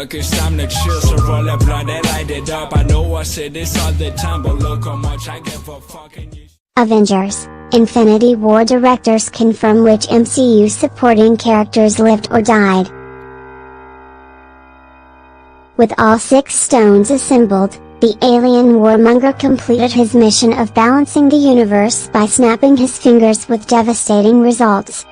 look, it's time to chill. So roll that blunt and light it up. I know I say this all the time, but look how much I give a fuck. Avengers: Infinity War directors confirm which MCU supporting characters lived or died. With all 6 stones assembled, the alien warmonger completed his mission of balancing the universe by snapping his fingers with devastating results.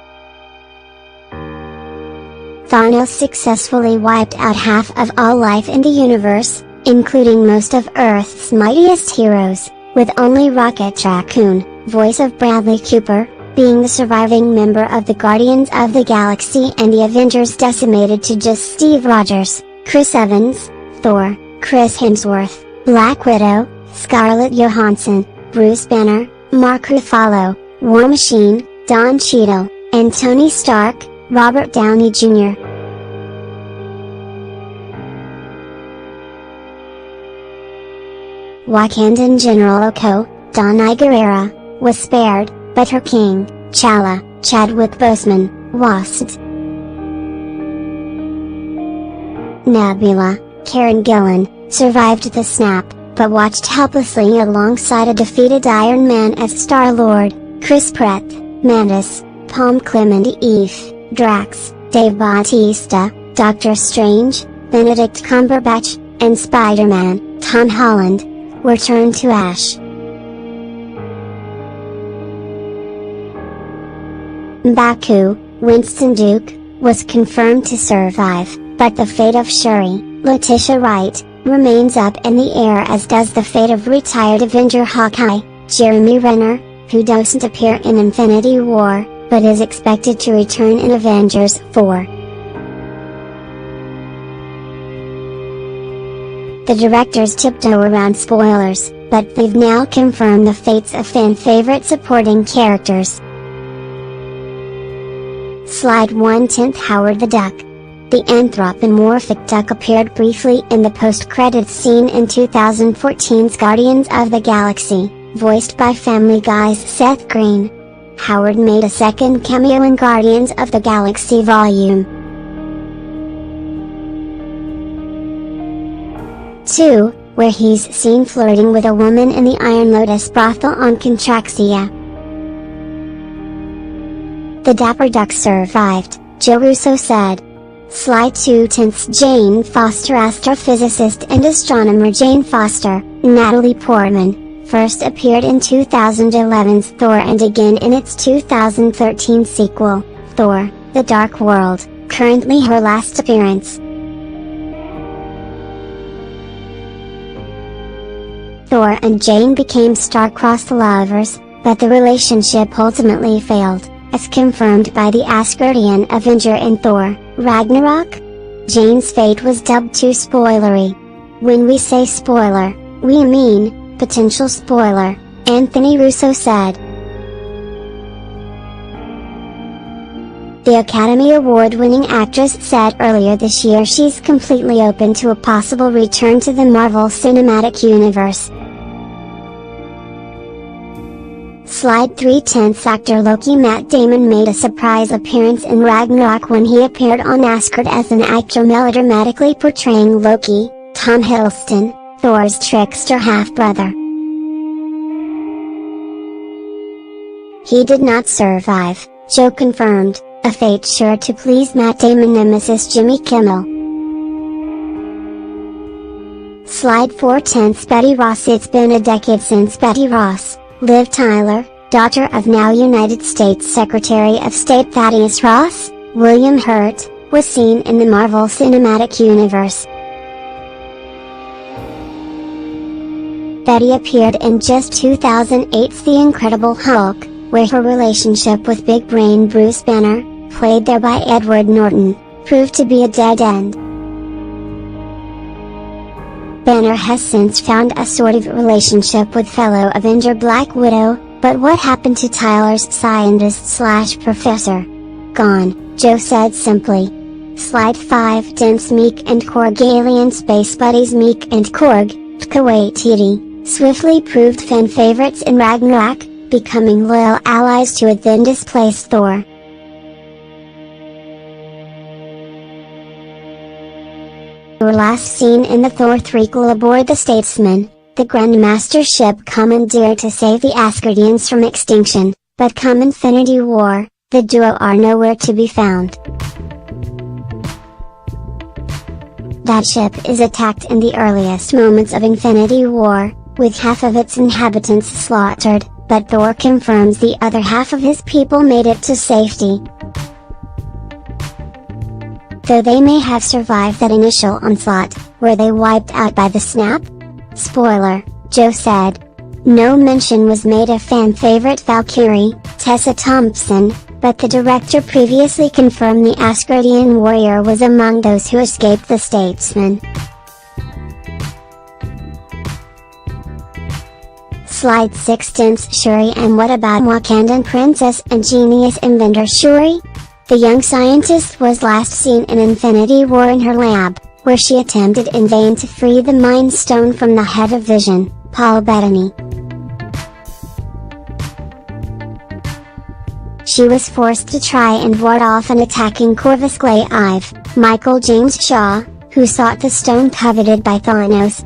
Thanos successfully wiped out half of all life in the universe, including most of Earth's mightiest heroes, with only Rocket Raccoon, voice of Bradley Cooper, being the surviving member of the Guardians of the Galaxy and the Avengers decimated to just Steve Rogers, Chris Evans, Thor, Chris Hemsworth, Black Widow, Scarlett Johansson, Bruce Banner, Mark Ruffalo, War Machine, Don Cheadle, and Tony Stark, Robert Downey Jr. Wakandan General Oko, Danai Gurira, was spared, but her king, T'Challa, Chadwick Boseman, wasn't. Nebula, Karen Gillan, survived the snap, but watched helplessly alongside a defeated Iron Man as Star-Lord, Chris Pratt, Mantis, Palm Clement Eve, Drax, Dave Bautista, Doctor Strange, Benedict Cumberbatch, and Spider-Man, Tom Holland, were turned to ash. M'Baku, Winston Duke, was confirmed to survive, but the fate of Shuri, Letitia Wright, remains up in the air, as does the fate of retired Avenger Hawkeye, Jeremy Renner, who doesn't appear in Infinity War, but is expected to return in Avengers 4. The directors tiptoe around spoilers, but they've now confirmed the fates of fan-favorite supporting characters. Slide 1/10 Howard the Duck. The anthropomorphic duck appeared briefly in the post-credits scene in 2014's Guardians of the Galaxy, voiced by Family Guy's Seth Green. Howard made a second cameo in Guardians of the Galaxy Volume 2, where he's seen flirting with a woman in the Iron Lotus brothel on Contraxia. The dapper duck survived, Joe Russo said. Slide 2/10 Jane Foster. Astrophysicist and astronomer Jane Foster, Natalie Portman, first appeared in 2011's Thor and again in its 2013 sequel, Thor: The Dark World, currently her last appearance. Thor and Jane became star-crossed lovers, but the relationship ultimately failed, as confirmed by the Asgardian Avenger in Thor: Ragnarok. Jane's fate was dubbed too spoilery. When we say spoiler, we mean potential spoiler, Anthony Russo said. The Academy Award-winning actress said earlier this year she's completely open to a possible return to the Marvel Cinematic Universe. Slide 3/10 Actor Loki Matt Damon made a surprise appearance in Ragnarok when he appeared on Asgard as an actor melodramatically portraying Loki, Tom Hiddleston, Thor's trickster half-brother. He did not survive, Joe confirmed, a fate sure to please Matt Damon nemesis Jimmy Kimmel. Slide 4/10 Betty Ross. It's been a decade since Betty Ross, Liv Tyler, daughter of now United States Secretary of State Thaddeus Ross, William Hurt, was seen in the Marvel Cinematic Universe. Betty appeared in just 2008's The Incredible Hulk, where her relationship with Big Brain Bruce Banner, played there by Edward Norton, proved to be a dead end. Banner has since found a sort of relationship with fellow Avenger Black Widow, but what happened to Tyler's scientist/professor? Gone, Joe said simply. Slide 5/10 Meek and Korg. Alien space buddies Meek and Korg, Taika Waititi, swiftly proved fan favorites in Ragnarok, becoming loyal allies to a then displaced Thor. were last seen in the Thor 3 crew aboard the Statesman, the Grandmaster ship commandeered to save the Asgardians from extinction, but come Infinity War, the duo are nowhere to be found. That ship is attacked in the earliest moments of Infinity War, with half of its inhabitants slaughtered, but Thor confirms the other half of his people made it to safety. Though they may have survived that initial onslaught, were they wiped out by the snap? Spoiler, Joe said. No mention was made of fan favorite Valkyrie, Tessa Thompson, but the director previously confirmed the Asgardian warrior was among those who escaped the Statesman. Slide 6 Tints Shuri. And what about Wakandan princess and genius inventor Shuri? The young scientist was last seen in Infinity War in her lab, where she attempted in vain to free the Mind Stone from the head of Vision, Paul Bettany. She was forced to try and ward off an attacking Corvus Glaive, Michael James Shaw, who sought the stone coveted by Thanos.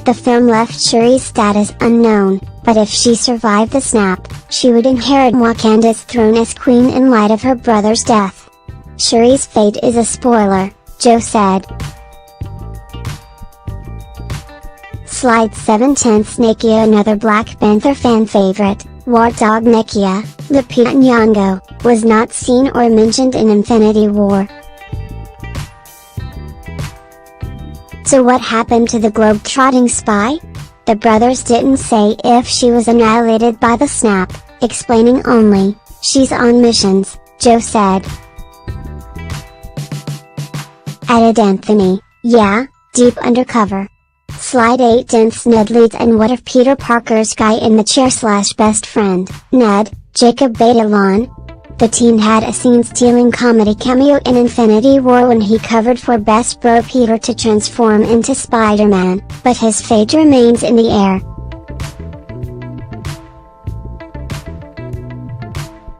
The film left Shuri's status unknown, but if she survived the snap, she would inherit Wakanda's throne as queen in light of her brother's death. Shuri's fate is a spoiler, Joe said. Slide 7 Tense Nakia. Another Black Panther fan favorite, War Dog Nakia, Lupita Nyong'o, was not seen or mentioned in Infinity War. So what happened to the globe-trotting spy? The brothers didn't say if she was annihilated by the snap, explaining only, she's on missions, Joe said. Added Anthony, yeah, deep undercover. Slide 8 Dense Ned leads. And what of Peter Parker's guy in the chair / best friend, Ned, Jacob Batalon? The teen had a scene-stealing comedy cameo in Infinity War when he covered for Best Bro Peter to transform into Spider-Man, but his fate remains in the air.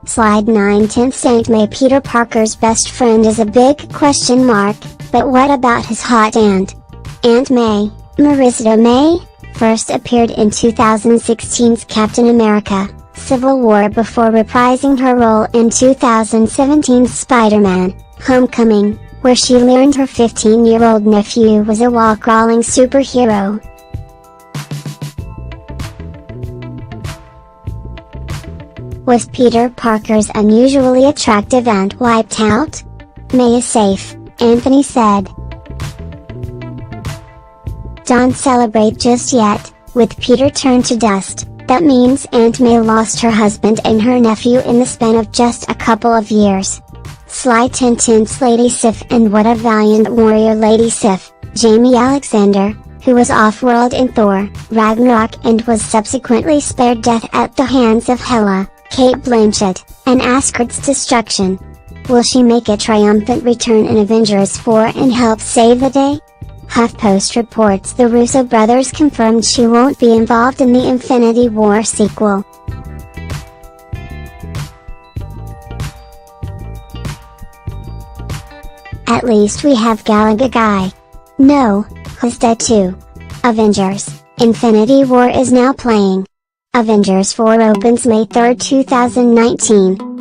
Slide 9 10th Aunt May. Peter Parker's best friend is a big question mark, but what about his hot aunt? Aunt May, Marissa May, first appeared in 2016's Captain America: Civil War before reprising her role in 2017's Spider-Man: Homecoming, where she learned her 15-year-old nephew was a wall-crawling superhero. Was Peter Parker's unusually attractive aunt wiped out? May is safe, Anthony said. Don't celebrate just yet, with Peter turned to dust. That means Aunt May lost her husband and her nephew in the span of just a couple of years. Slide 10 Tints Lady Sif. And what a valiant warrior Lady Sif, Jamie Alexander, who was off-world in Thor: Ragnarok and was subsequently spared death at the hands of Hela, Cate Blanchett, and Asgard's destruction. Will she make a triumphant return in Avengers 4 and help save the day? HuffPost reports the Russo brothers confirmed she won't be involved in the Infinity War sequel. At least we have Galaga Guy. No, he's dead too. Avengers: Infinity War is now playing. Avengers 4 opens May 3, 2019.